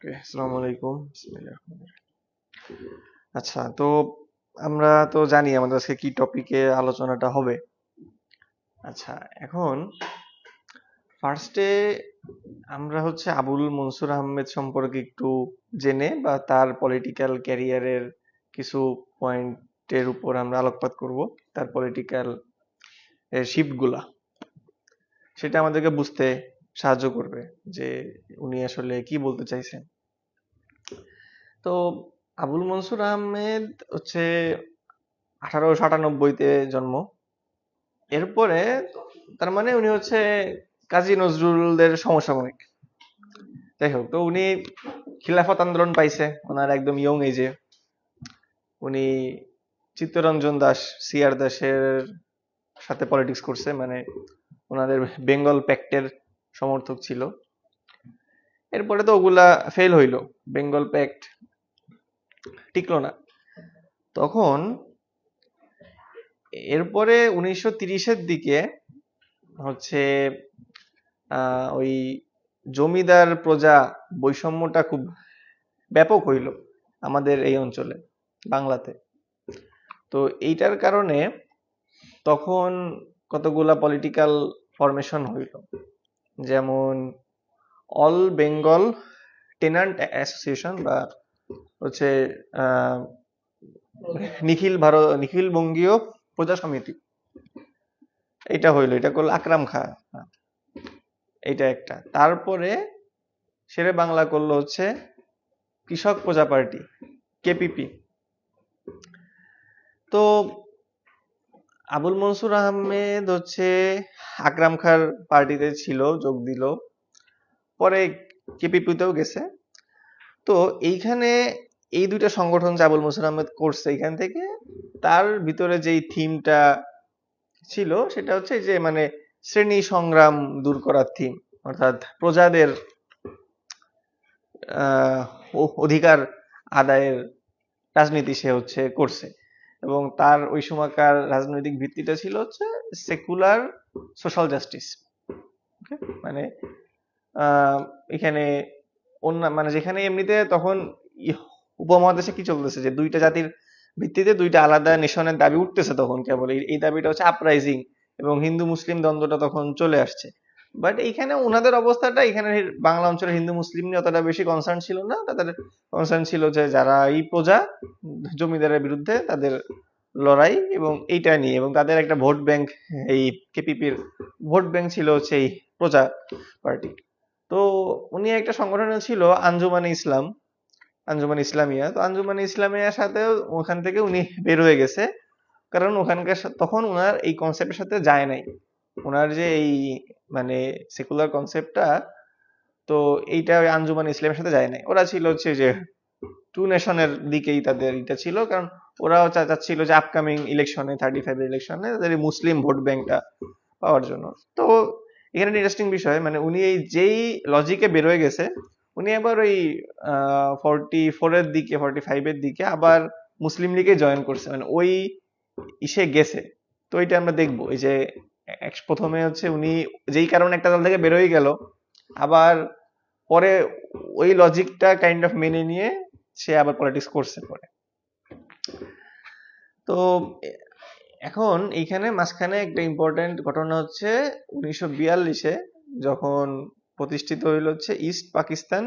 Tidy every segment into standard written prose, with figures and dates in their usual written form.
ওকে, আসসালামু আলাইকুম। বিসমিল্লাহির রহমানির রহিম। আচ্ছা, তো আমরা তো জানি আমাদের আজকে কি টপিকে আলোচনাটা হবে। আচ্ছা, এখন ফার্স্টে আমরা আবুল মনসুর আহমেদ সম্পর্কে একটু জেনে বা তার পলিটিক্যাল ক্যারিয়ারের কিছু পয়েন্টের উপর আমরা আলোকপাত করব। তার পলিটিক্যাল শিফটগুলা সেটা আমাদেরকে বুঝতে সাহায্য করবে যে উনি আসলে কি বলতে চাইছেন। তো আবুল মনসুর আহমেদ 1898-তে জন্ম। এরপরে তার মানে উনি কাজী নজরুলদের সমসাময়িক। যাই হোক, তো উনি খিলাফত আন্দোলন পাইছে ওনার একদম ইয়ং এজে। উনি চিত্তরঞ্জন দাস, সিআর দাসের সাথে পলিটিক্স করছে, মানে ওনাদের বেঙ্গল প্যাক্টের সমর্থক ছিল। এরপরে তো ওগুলা ফেল হইল, বেঙ্গল প্যাক্ট টিকলো না। তখন এরপরে 1930-এর দিকে ওই জমিদার প্রজা বৈষম্যটা খুব ব্যাপক হইল আমাদের এই অঞ্চলে, বাংলাতে। তো এইটার কারণে তখন কতগুলা পলিটিক্যাল ফরমেশন হইল, যেমন অল বেঙ্গল টেনান্ট অ্যাসোসিয়েশন বা হচ্ছে আহ নিখিল বঙ্গীয় প্রজা সমিতি। এটা হইলো, এটা করলো আকরাম খা। এইটা একটা। তারপরে শেরে বাংলা করলো কৃষক প্রজা পার্টি, কেপিপি। তো আবুল মনসুর আহমেদ আকরাম খার পার্টিতে ছিল, যোগ দিল, পরে কেপিপিতেও গেছে। তো এইখানে এই দুইটা সংগঠন যে আবুল মনসুর আহমেদ করছে, এখান থেকে তার ভিতরে যেই থিমটা ছিল সেটা যে মানে শ্রেণী সংগ্রাম দূর করার থিম, অর্থাৎ প্রজাদের অধিকার আদায়ের রাজনীতি সে করছে। এবং তার ওই সময়কার রাজনৈতিক ভিত্তিটা ছিল সেকুলার সোশ্যাল জাস্টিস। মানে এখানে মানে যেখানে এমনিতে তখন উপমহাদেশে কি চলতেছে যে দুইটা জাতির ভিত্তিতে দুইটা আলাদা নেশনের দাবি উঠতেছে, তখন কেবল এই দাবিটা আপরাইজিং, এবং হিন্দু মুসলিম দ্বন্দ্বটা তখন চলে আসছে। বাট এইখানে ওনাদের অবস্থাটা, এখানে বাংলা অঞ্চলের হিন্দু মুসলিম নিয়ে অতটা বেশি কনসার্ন ছিল না। তাদের কনসার্ন ছিল যে যারা এই প্রজা জমিদারের বিরুদ্ধে তাদের লড়াই, এবং এইটা নিয়ে, এবং তাদের একটা ভোট ব্যাংক, এই কেপিপির ভোট ব্যাংক ছিল এই প্রজা পার্টি। তো উনি একটা সংগঠনে ছিল আঞ্জুমানে ইসলাম, আঞ্জুমান ইসলামিয়া। তো আঞ্জুমান ইসলামিয়ার সাথেও ওখান থেকে উনি বের হয়ে গেছে, কারণ ওখানকার তখন ওনার এই কনসেপ্টের সাথে যায় নাই। ওনার যে এই মানে সেকুলার কনসেপ্টটা, তো এইটা ওই আঞ্জুমান ইসলামের সাথে যায় নাই। ওরা ছিল যে টু নেশনের দিকেই তাদের এটা ছিল, কারণ ওরাও চাচ্ছিল যে আপকামিং ইলেকশনে, 35 ইলেকশনে তাদের মুসলিম ভোট ব্যাংকটা পাওয়ার জন্য। তো এখানে ইন্টারেস্টিং বিষয়, মানে উনি এই যেই লজিকে বের হয়ে গেছে, উনি আবার ওই 44-এর দিকে, 45-এর দিকে আবার মুসলিম লীগে জয়েন করছে, মানে ওই ইসে গেছে। তো এটা আমরা দেখবো, এই যে প্রথমে উনি যেই কারণে একটা দল থেকে বের হয়ে গেল, আবার পরে ওই লজিকটা কাইন্ড অফ মেনে নিয়ে সে আবার পলিটিক্স করছে পরে। তো এখন এইখানে মাঝখানে একটা ইম্পর্টেন্ট ঘটনা 1942-এ যখন প্রতিষ্ঠিত হইল ইস্ট পাকিস্তান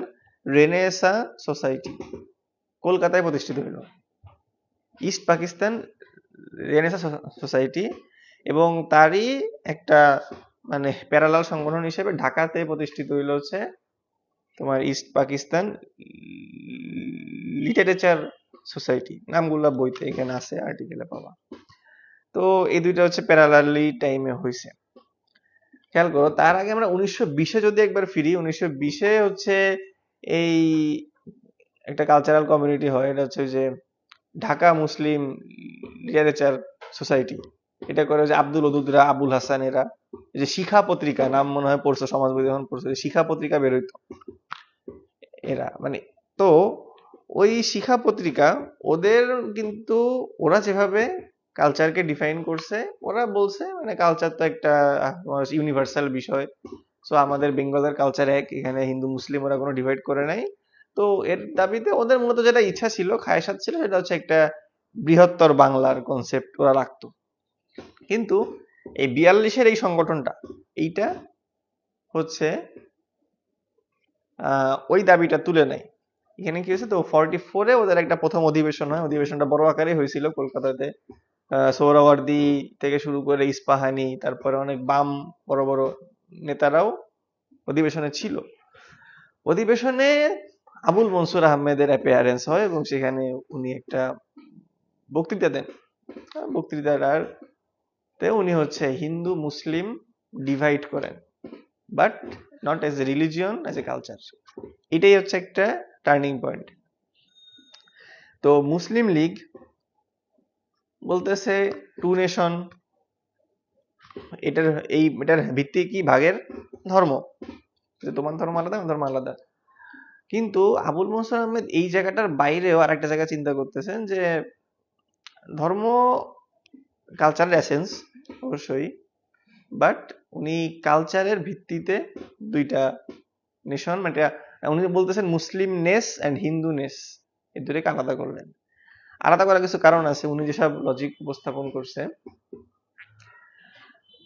রেনেসা সোসাইটি, কলকাতায় প্রতিষ্ঠিত হইল ইস্ট পাকিস্তান রেনেসা সোসাইটি। এবং তারই একটা মানে প্যারালাল সংগঠন হিসেবে ঢাকাতে প্রতিষ্ঠিত হইল তোমার ইস্ট পাকিস্তান লিটারেচার সোসাইটি। নামগুলা বইতে এখানে আছে, আর্টিকেলে পাবা। তো এই দুইটা প্যারালালি টাইমে হয়েছে। খেয়াল করো, তার আগে আমরা 1920-এ যদি একবার ফিরি, 1920-এ এই একটা কালচারাল কমিউনিটি হয়, এটা যে ঢাকা মুসলিম লিটারেচার সোসাইটি। এটা করে আব্দুল ওদুদরা, আবুল হাসান, এরা যে শিখা পত্রিকা, নাম মনে হয় পড়ছো, সমাজবোধ যখন পড়ছো, শিখা পত্রিকা বেরোইতো এরা, মানে তো ওই শিখা পত্রিকা ওদের কিন্তু ওরা যেভাবে কালচারকে ডিফাইন করছে, ওরা বলছে মানে কালচার তো একটা ইউনিভার্সাল বিষয়। সো আমাদের বেঙ্গলের কালচার এক, এখানে হিন্দু মুসলিম ওরা কোনো ডিভাইড করে নাই। তো এর দাবিতে ওদের মূলত যেটা ইচ্ছা ছিল, খায়সাত ছিল, সেটা হচ্ছে একটা বৃহত্তর বাংলার কনসেপ্ট ওরা রাখতো। কিন্তু এই 42-এর এই সংগঠনটা, এইটা হচ্ছে ওই দাবিটা তুলে নেয়। এখানে কি হয়েছে, তো 44-এ ওদের একটা প্রথম অধিবেশন হয়। অধিবেশনটা বড় আকারে হয়েছিল কলকাতাতে। সোহরাওয়ার্দী থেকে শুরু করে ইস্পাহানি, তারপরে অনেক বাম বড় বড় নেতারাও অধিবেশনে ছিল। অধিবেশনে আবুল মনসুর আহমেদের অ্যাপিয়ারেন্স হয় এবং সেখানে উনি একটা বক্তৃতা দেন। বক্তৃতার উনি হচ্ছে হিন্দু মুসলিম ডিভাইড করেন, but not as a religion, as a culture. এটাই হচ্ছে একটা টার্নিং পয়েন্ট। তো মুসলিম লীগ বলতেছে টু নেশন, এটার ভিত্তি কি, ভাগের ধর্ম, যে তোমার ধর্ম আলাদা, আমার ধর্ম আলাদা। কিন্তু আবুল মনসুর আহমেদ এই জায়গাটার বাইরেও আর একটা জায়গা চিন্তা করতেছেন যে ধর্ম কালচারের এসেন্স অবশ্যই, বাট উনি কালচারের ভিত্তিতে দুইটা নেশন, মানে উনি বলতেছেন মুসলিম নেস অ্যান্ড হিন্দু নেস, এই দুটোকে আলাদা করলেন। আলাদা করার কিছু কারণ আছে, উনি যেসব লজিক উপস্থাপন করছে।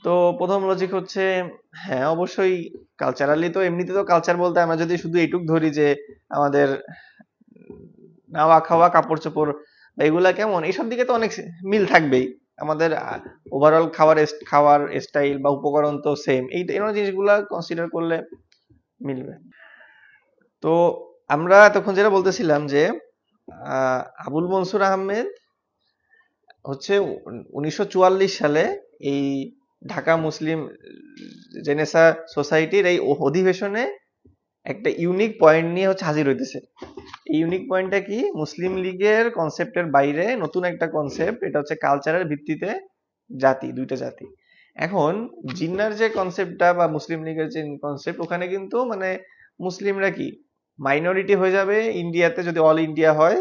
তো প্রথম লজিক হচ্ছে, হ্যাঁ অবশ্যই কালচারালি তো এমনিতে তো কালচার বলতে আমরা যদি শুধু এইটুক ধরি যে আমাদের নাওয়া খাওয়া কাপড় চোপড় এগুলা কেমন, এইসব দিকে তো অনেক মিল থাকবেই। আমাদের ওভারঅল খাওয়ার স্টাইল বা উপকরণ তো সেম, এই জিনিসগুলা কনসিডার করলে মিলবে। তো আমরা তখন যেটা বলতেছিলাম যে আবুল মনসুর আহমেদ হচ্ছে 1944 সালে এই ঢাকা মুসলিম জেনেসা সোসাইটির এই অধিবেশনে একটা ইউনিক পয়েন্ট নিয়ে হচ্ছে হাজির হইতেছে। এই ইউনিক পয়েন্টটা কি, মুসলিম লীগের কনসেপ্টের বাইরে নতুন একটা কনসেপ্ট, এটা হচ্ছে কালচারের ভিত্তিতে জাতি, দুইটা জাতি। এখন জিন্নার যে কনসেপ্টটা বা মুসলিম লীগের যে কনসেপ্ট, ওখানে কিন্তু মানে মুসলিমরা কি মাইনরিটি হয়ে যাবে ইন্ডিয়াতে, যদি অল ইন্ডিয়া হয়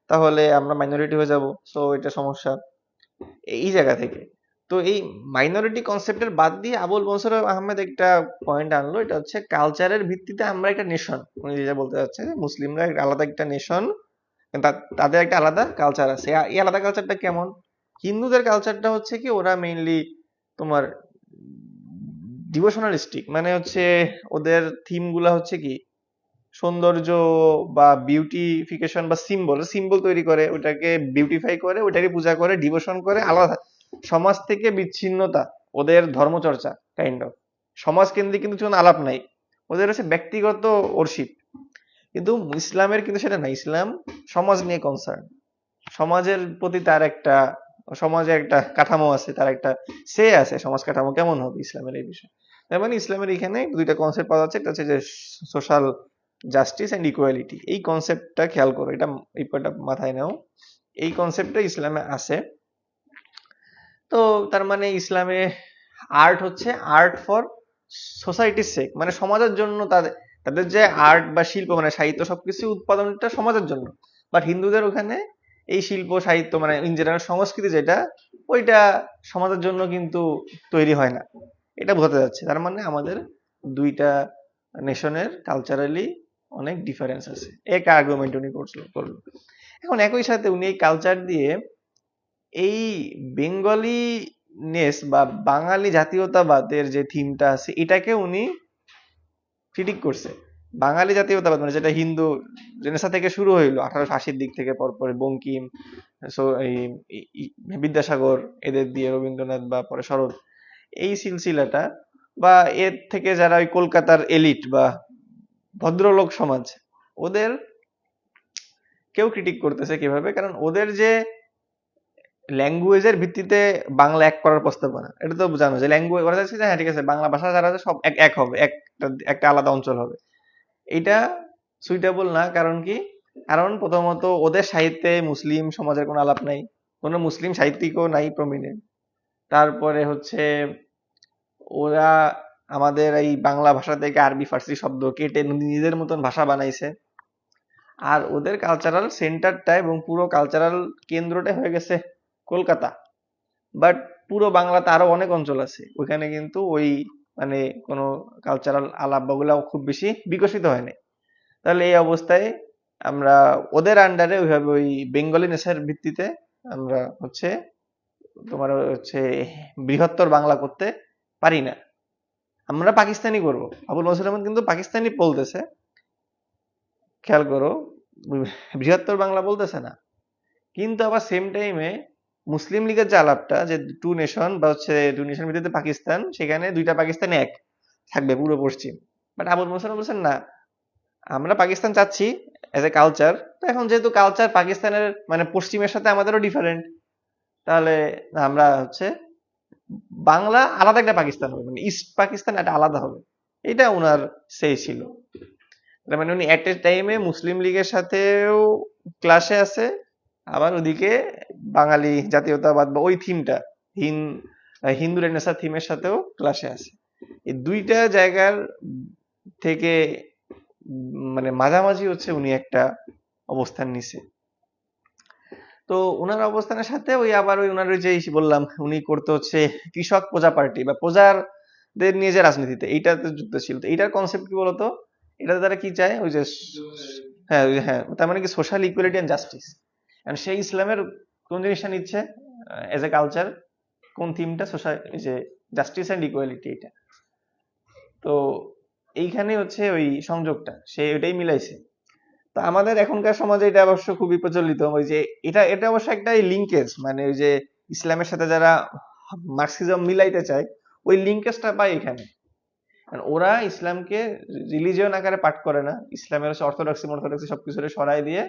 তাহলে আমরা মাইনরিটি হয়ে যাব, সো এটা সমস্যা এই জায়গা থেকে। তো এই মাইনরিটি কনসেপ্টের বাদ দিয়ে আবুল মনসুর আহমেদ একটা পয়েন্ট আনলো, এটা হচ্ছে কালচারের ভিত্তিতে আমরা একটা নেশন। উনি যেটা বলতে চাচ্ছে মুসলিমরা আলাদা একটা নেশন, তাদের একটা আলাদা কালচার আছে। এই আলাদা কালচারটা কেমন, হিন্দুদের কালচারটা হচ্ছে কি, ওরা মেইনলি তোমার ডিভোশনালিস্টিক, মানে হচ্ছে ওদের থিম গুলা হচ্ছে কি সৌন্দর্য বা বিউটিফিকেশন বা সিম্বল সিম্বল তৈরি করে, ওটাকে বিউটিফাই করে, ওটাকে পূজা করে, ডিভোশন করে, আলাদা সমাজ থেকে বিচ্ছিন্নতা, ওদের ধর্মচর্চা কাইন্ড অফ সমাজ কেন্দ্রিক কিন্তু কোনো আলাপ নাই, ওদের হচ্ছে ব্যক্তিগত ওরশিপ। কিন্তু ইসলামের কিন্তু সেটা না, ইসলাম সমাজ নিয়ে কনসার্ন, সমাজের প্রতি তার একটা, সমাজের একটা কাঠামো আছে, তার একটা সে আছে, সমাজ কাঠামো কেমন হবে ইসলামের এই বিষয়। তার মানে ইসলামের এখানে দুইটা কনসেপ্ট পাওয়া যাচ্ছে, একটা হচ্ছে যে সোশ্যাল জাস্টিস এন্ড ইকুয়ালিটি, এই কনসেপ্টটা খেয়াল করো, এটা এই পয়েন্টটা মাথায় নাও, এই কনসেপ্টটা ইসলামে আছে। তো তার মানে ইসলামে আর্ট হচ্ছে আর্ট ফর সোসাইটির সেক, মানে সমাজের জন্য, তাদের তাদের যে আর্ট বা শিল্প মানে সাহিত্য সবকিছু উৎপাদনটা সমাজের জন্য। বাট হিন্দুদের ওখানে এই শিল্প সাহিত্য মানে ইন জেনারেল সংস্কৃতি যেটা, ওইটা সমাজের জন্য কিন্তু তৈরি হয় না, এটা বোঝাতে যাচ্ছে। তার মানে আমাদের দুইটা নেশনের কালচারালি অনেক ডিফারেন্স আছে, এক আর্গুমেন্ট উনি করলো। এখন একই সাথে উনি এই কালচার দিয়ে এই বেঙ্গলি নেস বা বাঙালি জাতীয়তাবাদের যে থিমটা আছে, এটাকে উনি ক্রিটিক করছে। বাঙালি জাতীয়তাবাদ মানে যেটা হিন্দু জেনেসা থেকে শুরু হইলো 1880-র দিক থেকে, পরপর বঙ্কিম, বিদ্যাসাগর, এদের দিয়ে রবীন্দ্রনাথ বা পরে শরৎ, এই সিলসিলাটা, বা এর থেকে যারা ওই কলকাতার এলিট বা ভদ্রলোক সমাজ, ওদের কেউ ক্রিটিক করতেছে কিভাবে, কারণ ওদের যে ল্যাঙ্গুয়েজের ভিত্তিতে বাংলা এক করার প্রস্তাবনা, এটা তো জানো যে ল্যাঙ্গুয়েজ ওরা চাইছে, হ্যাঁ ঠিক আছে বাংলা ভাষা যারা আছে সব এক হবে, একটা আলাদা অঞ্চল হবে। এটা সুইটেবল না, কারণ কি, কারণ প্রথমত ওদের সাহিত্যে মুসলিম সমাজের কোনো আলাপ নাই, কোনো মুসলিম সাহিত্যিকও নাই প্রমিনেন্ট। তারপরে হচ্ছে ওরা আমাদের এই বাংলা ভাষা থেকে আরবি ফার্সি শব্দ কেটে নিজেদের মতন ভাষা বানাইছে। আর ওদের কালচারাল সেন্টারটা এবং পুরো কালচারাল কেন্দ্রটা হয়ে গেছে কলকাতা, বাট পুরো বাংলাতে আরো অনেক অঞ্চল আছে, ওইখানে কিন্তু ওই মানে কোনো কালচারাল আলাপ বাগুলা খুব বেশি বিকশিত হয়নি। তাহলে এই অবস্থায় আমরা ওদের আন্ডারে ওইভাবে ওই বেঙ্গলি নেশার ভিত্তিতে আমরা হচ্ছে তোমার হচ্ছে বৃহত্তর বাংলা করতে পারি না, আমরা পাকিস্তানি করব। আবুল মনসুর আহমদ কিন্তু পাকিস্তানি বলতেছে, খেয়াল করো, বৃহত্তর বাংলা বলতেছে না। কিন্তু আবার সেম টাইমে মুসলিম লীগের যে আলাপটা, যে টু নেশন বা হচ্ছে টু নেশন ভিত্তিতে পাকিস্তান, সেখানে দুইটা পাকিস্তান এক থাকবে পূর্ব পশ্চিম। বাট আবুল মনসুর বলছেন না, আমরা পাকিস্তান চাচ্ছি এজ এ কালচার, তো এখন যেহেতু কালচার পাকিস্তানের মানে পশ্চিমের সাথে আমাদেরও ডিফারেন্ট, তাহলে আমরা হচ্ছে বাংলা আলাদা একটা পাকিস্তান হবে, মানে ইস্ট পাকিস্তান একটা আলাদা হবে, এটা ওনার সেই ছিল। তার মানে উনি এট এ টাইমে মুসলিম লীগের সাথেও ক্লাসে আছে, আবার ওদিকে বাঙালি জাতীয়তাবাদ বা ওই থিমটা হিন্দু রেনেসাঁ থিমের সাথেও ক্লাসে আছে। এই দুইটা জায়গার থেকে মানে মাঝামাঝি হচ্ছে উনি একটা অবস্থান নিছে। তো উনার অবস্থানের সাথে ওই আবার ওই উনার ওই যে বললাম উনি করতে হচ্ছে কৃষক প্রজা পার্টি বা প্রজাদের নিয়ে যে রাজনীতিতে এইটাতে যুক্ত ছিল। তো এইটার কনসেপ্ট কি বলতো, এটাতে তারা কি চায়, ওই যে হ্যাঁ হ্যাঁ, তার মানে কি social equality and justice. And সেই ইসলামের কোন জিনিসটা নিচ্ছে এজ এ কালচার, কোন থিমটা, সোশ্যাল, যে জাস্টিস এন্ড ইকুয়ালিটি, এটা। তো এইখানে হচ্ছে ওই সংযোগটা সে ওইটাই মিলাইছে। তো আমাদের এখনকার সমাজে এটা অবশ্য খুবই প্রচলিত, ওই যে এটা এটা অবশ্য একটা লিঙ্কেজ, মানে ওই যে ইসলামের সাথে যারা মার্কসিজম মিলাইতে চায় ওই লিঙ্কেজটা পায় এখানে। কারণ ওরা ইসলামকে রিলিজিয়ন আকারে পাঠ করে না, ইসলামের হচ্ছে অর্থোডক্সি সবকিছু সরাই দিয়ে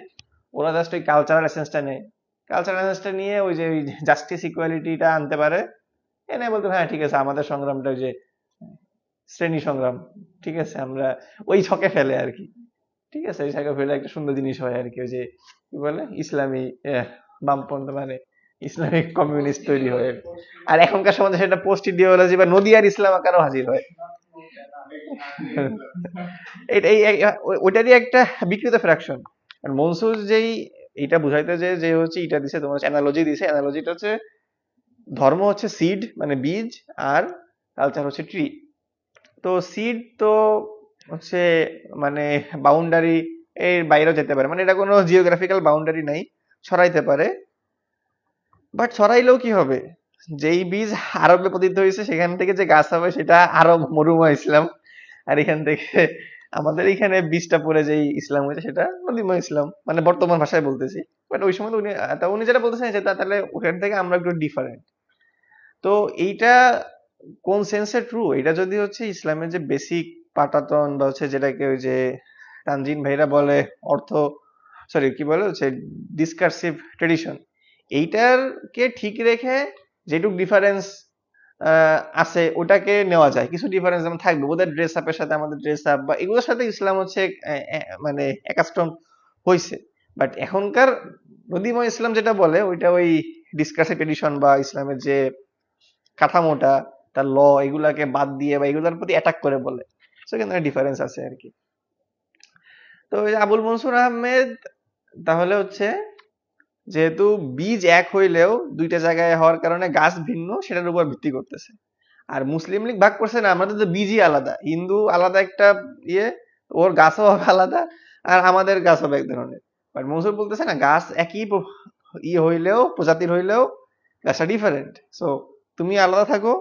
ওরা জাস্ট ওই কালচারাল এসেন্সটা নেয়। কালচারাল এসেন্সটা নিয়ে ওই যে জাস্টিস ইকুয়ালিটিটা আনতে পারে, এনে বলতে হ্যাঁ ঠিক আছে আমাদের সংগ্রামটা ওই যে শ্রেণী সংগ্রাম, ঠিক আছে, আমরা ওই ছকে ফেলে আর কি। ঠিক আছে, এই ছকে ফেলে একটা সুন্দর জিনিস হয় আর কি, ওই যে কি বলে ইসলামী বামপন্থ মানে ইসলামিক কমিউনিস্ট তৈরি হয়। আর এখনকার সমাজে সেটা পোস্ট ইডিওলজি বা নদিয়ার ইসলাম আকারও হাজির হয়। ওইটারই একটা বিকৃত ফ্র্যাকশন। মনসুর যেই এটা বুঝাইতে যে হচ্ছে এটা দিছে, তোমার অ্যানালজি দিছে, অ্যানালজিটা হচ্ছে ধর্ম হচ্ছে সিড মানে বীজ, আর কালচার হচ্ছে ট্রি। তো সিড তো হচ্ছে মানে বাউন্ডারি এর বাইরেও যেতে পারে, মানে এটা কোনো জিওগ্রাফিক্যাল বাউন্ডারি নাই, ছড়াইতে পারে। বাট ছড়াইলেও কি হবে, যেই বীজ আরবে পতিত হয়েছে সেখান থেকে যে গাছ হবে সেটা আরব মরুময় ইসলাম, আর এখান থেকে আমাদের এখানে বীজটা পড়ে যেই ইসলাম হয়েছে সেটা নদীময় ইসলাম, মানে বর্তমান ভাষায় বলতেছি। বাট ওই সময় তো উনি যেটা বলতেছেন সেটা তাহলে ওখান থেকে আমরা একটু ডিফারেন্ট। তো এইটা কোন সেন্সে ট্রু, এটা যদি হচ্ছে ইসলামের যে বেসিক পাটাতন বা হচ্ছে যেটাকে ওই যে তানজিন ভাইরা বলে অর্থ, সরি কি বলে হচ্ছে ডিসকার্সিভ ট্রেডিশন, এইটার কে ঠিক রেখে যেটুক ডিফারেন্স আছে ওটাকে নেওয়া যায়। কিছু ডিফারেন্স যেমন থাকবে, ওদের ড্রেস আপের সাথে আমাদের ড্রেস আপ বা এগুলোর সাথে ইসলাম হচ্ছে মানে একাস্টম হয়েছে। বাট এখনকার নদীময় ইসলাম যেটা বলে ওইটা ওই ডিসকার্সিভ ট্রেডিশন বা ইসলামের যে কাঠামোটা, তার ল, এগুলাকে বাদ দিয়ে বা এগুলোর প্রতি অ্যাটাক করে বলে, সেখানে ডিফারেন্স আছে আর কি। তো আবুল মনসুর আহমেদ তাহলে হচ্ছে যেহেতু বীজ এক হইলেও দুইটা জায়গায় হওয়ার কারণে গাছ ভিন্ন, সেটার উপর ভিত্তি করতেছে। আর মুসলিম লীগ ভাগ করছে না, আমাদের তো বীজই আলাদা, হিন্দু আলাদা একটা ইয়ে, ওর গাছও হবে আলাদা, আর আমাদের গাছ হবে এক ধরনের। বাট মনসুর বলতেছে না, গাছ একই ইয়ে হইলেও, প্রজাতির হইলেও গাছটা ডিফারেন্ট। সো তুমি আলাদা থাকো,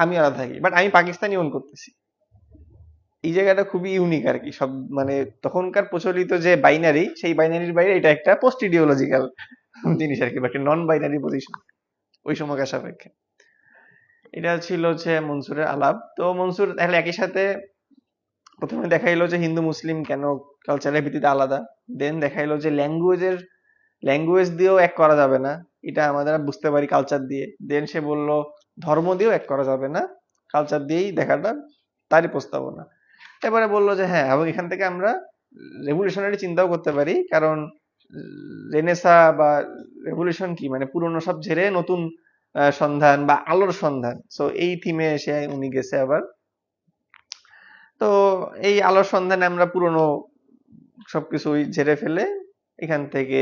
আমি আলাদা থাকি, বাট আমি পাকিস্তানি ওন করতেছি। এই জায়গাটা খুবই ইউনিক আর কি। সব মানে তখনকার প্রচলিত যে বাইনারি, সেই বাইনারির বাইরে এটা একটা পোস্ট ইডিওলজিক্যাল জিনিস আর কি, বা একটা নন বাইনারি পজিশন ওই সময়কার সাপেক্ষে। এটা ছিল হচ্ছে মনসুরের আলাপ। তো মনসুর তাহলে একই সাথে প্রথমে দেখাইলো যে হিন্দু মুসলিম কেন কালচারের ভিত্তিতে আলাদা, দেন দেখাইলো যে ল্যাঙ্গুয়েজ দিয়েও এক করা যাবে না, এটা আমাদের বুঝতে পারি কালচার দিয়ে। দেন সে বলল ধর্ম দিয়েও এক করা যাবে না, কালচার দিয়েই দেখাটা তারই প্রস্তাবনা। এবারে বললো যে হ্যাঁ, এবং এখান থেকে আমরা রেভলিউশনারি চিন্তাও করতে পারি, কারণ রেনেসা বা রেভলিউশন কি মানে পুরনো সব ঝেড়ে নতুন সন্ধান বা আলোর সন্ধান। সো এই থিমে এসে উনি গেছে আবার। তো এই আলোর সন্ধানে আমরা পুরনো সবকিছুই ঝেড়ে ফেলে এখান থেকে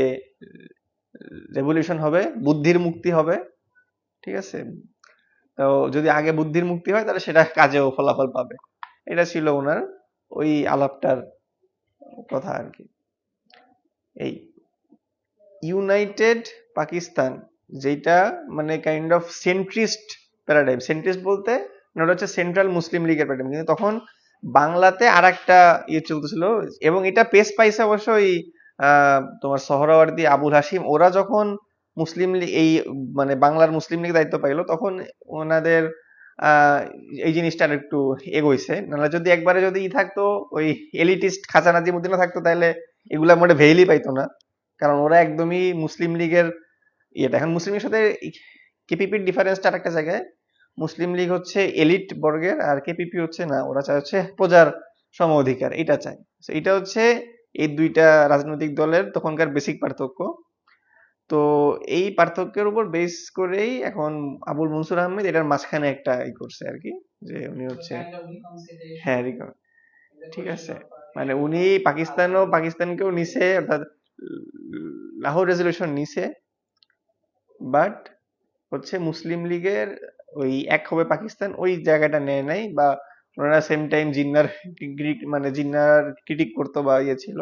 রেভলিউশন হবে, বুদ্ধির মুক্তি হবে, ঠিক আছে। তো যদি আগে বুদ্ধির মুক্তি হয় তাহলে সেটা কাজেও ফলাফল পাবে। এটা ছিল ওনার ওই আলাপটার কথা আর কি। এই ইউনাইটেড পাকিস্তান, যেটা মানে kind of centrist paradigm. Centrist বলতে মানে ওটা হচ্ছে সেন্ট্রাল মুসলিম লীগের প্যারাডাইম, কিন্তু তখন বাংলাতে আর একটা ইয়ে চলতেছিল, এবং এটা পেশ পাইছে অবশ্য ওই তোমার সোহরাওয়ার্দী, আবুল হাশিম, ওরা যখন মুসলিম লীগ এই মানে বাংলার মুসলিম লীগ দায়িত্ব পাইলো, তখন ওনাদের আহ এই জিনিসটা আর একটু এগোইছে। নাহলে যদি একবারে যদি থাকতো ওই এলিটিস্ট খাজা নাজিমুদ্দিনও থাকতো, তাহলে এগুলা মোটে ভেইলই পাইতো না, কারণ ওরা একদমই মুসলিম লীগের ইয়েটা। এখন মুসলিম লীগের সাথে কেপিপির ডিফারেন্সটা আর একটা জায়গায়। মুসলিম লীগ হচ্ছে এলিট বর্গের, আর কেপিপি হচ্ছে না, ওরা চায় হচ্ছে প্রজার সম অধিকার, এটা চায়। So এটা হচ্ছে এই দুইটা রাজনৈতিক দলের তখনকার বেসিক পার্থক্য। তো এই পার্থক্যের উপর বেস করেই এখন আবুল মনসুর আহমেদ এটার মাঝখানে একটা ই করছে আর কি, যে উনি হচ্ছে হ্যাঁ ঠিক আছে, মানে উনি পাকিস্তানকেও নিছে, অর্থাৎ লাহোর রেজলিউশন নিছে, বাট হচ্ছে মুসলিম লীগের ওই এক হবে পাকিস্তান ওই জায়গাটা নেয় নাই, বা ওনারা সেম টাইম জিন্নার মানে জিন্নার ক্রিটিক করতো বা ইয়ে ছিল।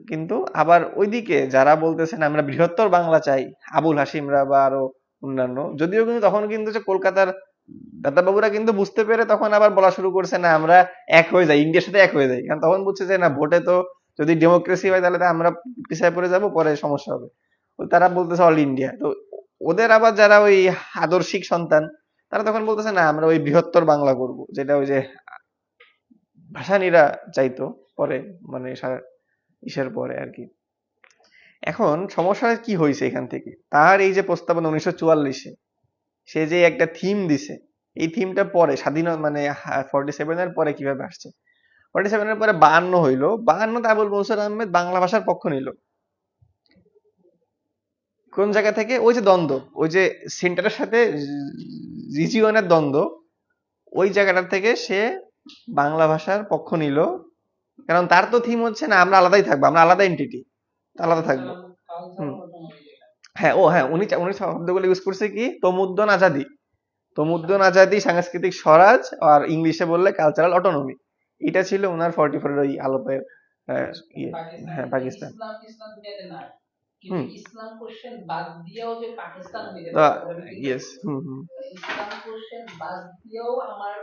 কিন্তু আবার ওইদিকে যারা বলতেছেন আমরা বৃহত্তর বাংলা চাই, আবুল হাসিমরা বা আরো অন্যান্য, যদিও কিন্তু তখন কিন্তু যে কলকাতার দাদাবাবুরা কিন্তু বুঝতে পেরে তখন আবার বলা শুরু করছে না আমরা এক হয়ে যাই, ইন্ডিয়ার সাথে এক হয়ে যাই, কারণ তখন বুঝছে যে না, ভোটে তো যদি ডেমোক্রেসি হয় তাহলে তো আমরা পিছিয়ে পড়ে যাব, পরে সমস্যা হবে। তারা বলতেছে অল ইন্ডিয়া। তো ওদের আবার যারা ওই আদর্শিক সন্তান, তারা তখন বলতেছে না আমরা ওই বৃহত্তর বাংলা করব, যেটা ওই যে ভাসানীরা চাইতো পরে, মানে ইসের পরে আর কি। এখন সমস্যা কি হয়েছে এখান থেকে, তার এই যে প্রস্তাবনা 1944-এ সে যে একটা থিম দিছে, এই থিমটা পরে স্বাধীনতা মানে 47 এর পরে কিভাবে আসছে? 47 এর পরে 52 হইলো, 52তে আবুল মনসুর আহমেদ বাংলা ভাষার পক্ষ নিল। কোন জায়গা থেকে? ওই যে দ্বন্দ্ব, ওই যে সেন্টারের সাথে রিজিয়নের দ্বন্দ্ব, ওই জায়গাটার থেকে সে বাংলা ভাষার পক্ষ নিল। কারণ তার তো থিম হচ্ছে না আমরা আলাদাই থাকবো, আমরা আলাদা এন্টিটি, আলাদা থাকবো। হুম, হ্যাঁ, হ্যাঁ, উনি শব্দগুলো ইউজ করছে কি, তমুদ্দন আজাদি, তমুদ্দন আজাদি, সাংস্কৃতিক স্বরাজ, আর ইংলিশে বললে কালচারাল অটোনমি। এটা ছিল ওনার 44 ওই আলোপের ইয়ে। হ্যাঁ, পাকিস্তান। হুম, ইসলাম কোশ্চেন বাদ দিয়েও যে পাকিস্তান হয়ে গেছে, ইয়েস, ইসলাম কোশ্চেন বাদ দিয়েও আমার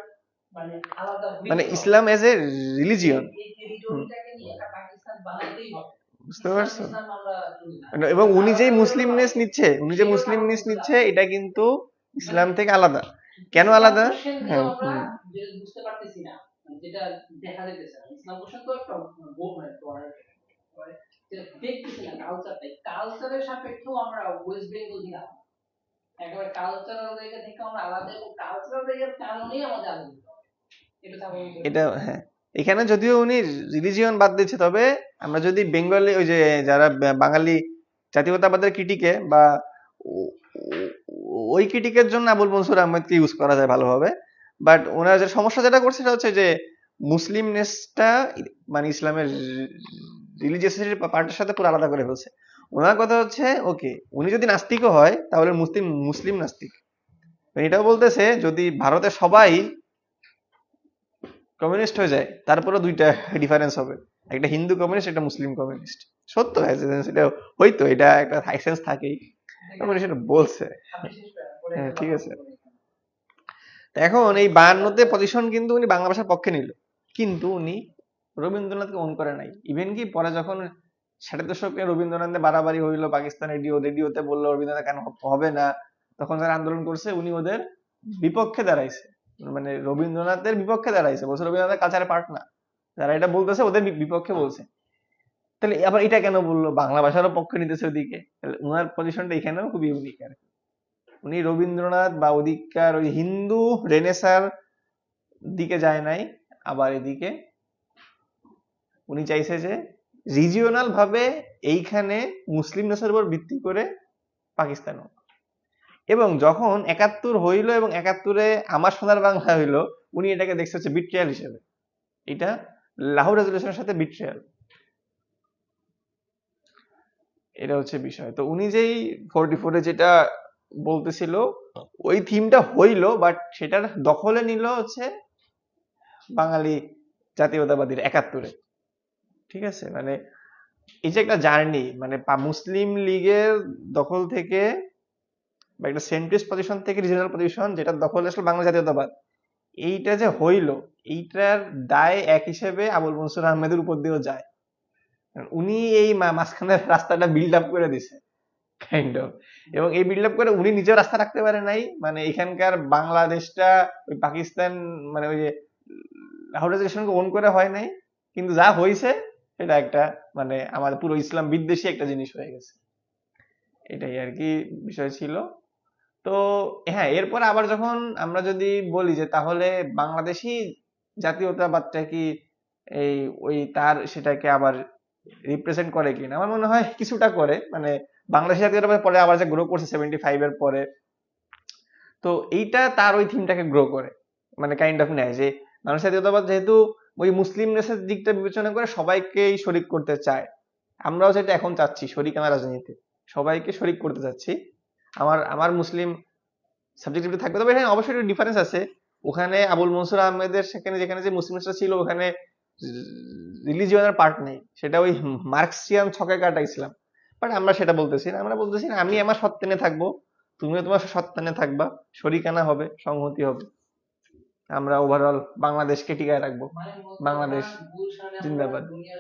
মানে আলাদা, মানে ইসলাম এজ এ রিলিজিয়ন, এই টেরিটরিটাকে নিয়ে একটা পাকিস্তান বানাইতেই হবে, বুঝতে পারছো? এবং উনি যে মুসলিমনেস নিচ্ছে, উনি যে মুসলিমনেস নিচ্ছে, এটা কিন্তু ইসলাম থেকে আলাদা। কেন আলাদা? হ্যাঁ, বুঝতে পারতেছি না, যেটা দেখা যাচ্ছে ইসলাম কোশ্চেন তো একটা দেখতেছি না কালচারটাই, কালচারের সাপেক্ষেও আমরা ওয়েস্ট বেঙ্গল দিলাম, একেবারে কালচারাল জায়গা থেকে আমরা আলাদা, এবং কালচারাল জায়গার কারণেই আমাদের আলাদা। এটা হ্যাঁ, এখানে যদিও উনি রিলিজিয়ন বাদ দিচ্ছে, তবে আমরা যদি বেঙ্গলি ওই যে যারা বাঙালি জাতীয়তাবাদের ক্রিটিকে বা ওই ক্রিটিকের জন্য আবুল মনসুর আহমেদকে ইউজ করা যায় ভালোভাবে, বাট ওনার যে সমস্যা যেটা করছে সেটা হচ্ছে যে মুসলিমনেসটা মানে ইসলামের রিলিজিয়াস পার্টের সাথে পুরো আলাদা করে ফেলছে। ওনার কথা হচ্ছে ওকে, উনি যদি নাস্তিকও হয় তাহলে মুসলিম মুসলিম নাস্তিক। এটাও বলতেছে যদি ভারতে সবাই কমিউনিস্ট হয়ে যায় তারপরে দুইটা ডিফারেন্স হবে, একটা হিন্দু কমিউনিস্ট, একটা মুসলিম কমিউনিস্ট। সত্য এটা হয়তো, এটা একটা হাইসেন্স থাকেই, সেটা বলছে। হ্যাঁ, ঠিক আছে। এখন এই 52তে পজিশন কিন্তু উনি বাংলা ভাষার পক্ষে নিল, কিন্তু উনি রবীন্দ্রনাথকে অন করে নাই। ইভেন কি পরে যখন 60 দশকে রবীন্দ্রনাথে বাড়াবাড়ি হইলো, পাকিস্তান রেডিওতে বললো রবীন্দ্রনাথ কেন হবে না, তখন যারা আন্দোলন করছে উনি ওদের বিপক্ষে দাঁড়াইছে, মানে রবীন্দ্রনাথের বিপক্ষে দাঁড়াইছে, বলছে রবীন্দ্রনাথের কালচারের পার্ট না। যারা এটা বলতেছে ওদের বিপক্ষে বলছে। তাহলে আবার এটা কেন বললো, বাংলা ভাষারও পক্ষে নিতেছে ওদিকে, তাহলে ওনার পজিশনটা এখানেও খুব ইউনিক আর কি। উনি রবীন্দ্রনাথ বা ওদিককার ওই হিন্দু রেনেসার দিকে যায় নাই, আবার এদিকে উনি চাইছে যে রিজিওনাল ভাবে এইখানে মুসলিম দেশের উপর ভিত্তি করে পাকিস্তান হোক। এবং যখন 71 হইলো এবং 71-এ আমার সোনার বাংলা হইলো, উনি এটাকে দেখছে হচ্ছে বিট্রিয়াল হিসেবে। এটা লাহোর রেজলিউশনের সাথে বিট্রিয়াল, এটা হচ্ছে বিষয়। তো উনি যেই 44-এ যেটা বলতেছিল ওই থিমটা হইলো, বাট সেটার দখলে নিল হচ্ছে বাঙালি জাতীয়তাবাদীর 71-এ। ঠিক আছে, মানে এই যে একটা জার্নি, মানে মুসলিম লীগের দখল থেকে বা একটা সেন্ট্রিস্ট পজিশন থেকে রিজিনাল পজিশন, যেটা দখল আসলে বাংলা জাতীয়তাবাদ, এইটা যে হইলো, এইটার দায় এক হিসেবে আবুল মনসুর আহমেদের উপর দিয়েও যায়। কারণ উনি এই মাঝখানের রাস্তাটা বিল্ড আপ করে দিছে, কাইন্ড অফ। এবং এই বিল্ড আপ করে উনি নিজেও রাস্তা রাখতে পারে নাই, মানে এখানকার বাংলাদেশটা ওই পাকিস্তান, মানে ওই যে লাহোরাইজেশনকে ওন করে হয় নাই, কিন্তু যা হয়েছে সেটা একটা, মানে আমাদের পুরো ইসলাম বিদ্বেষী একটা জিনিস হয়ে গেছে। এটাই আর কি বিষয় ছিল। তো হ্যাঁ, এরপর আবার যখন আমরা যদি বলি যে তাহলে বাংলাদেশি জাতীয়তাবাদটা কি এই ওই তার সেটাকে আবার রিপ্রেজেন্ট করে কিনা, আমার মনে হয় কিছুটা করে। মানে বাংলাদেশি জাতীয়তাবাদ পরে আবার যে গ্রো করছে 75 এর পরে, তো এইটা তার ওই থিমটাকে গ্রো করে, মানে কাইন্ড অফ নেয় যে বাংলাদেশ জাতীয়তাবাদ যেহেতু ওই মুসলিম নেসের দিকটা বিবেচনা করে সবাইকেই শরিক করতে চায়, আমরাও যেটা এখন চাচ্ছি শরিকানা রাজনীতি, সবাইকে শরিক করতে চাচ্ছি। আমার আমার মুসলিম সাবজেক্টিভিটি থাকবে, তবে হ্যাঁ অবশ্যই একটা ডিফারেন্স আছে। ওখানে আবুল মনসুর আহমেদের সেখানে যেখানে যে মুসলিমরা ছিল, ওখানে রিলিজিয়নের পার্ট নেই, সেটা ওই মার্কসিয়ান ছকে কাটা ইসলাম। বাট আমরা সেটা বলতেছি না, আমরা বলতেছি না আমি আমার সত্তানে থাকবো, তুমিও তোমার সত্তানে থাকবা, শরিকানা হবে, সংহতি হবে, আমরা ওভারঅল বাংলাদেশকে টিকায় রাখবো। বাংলাদেশ জিন্দাবাদ।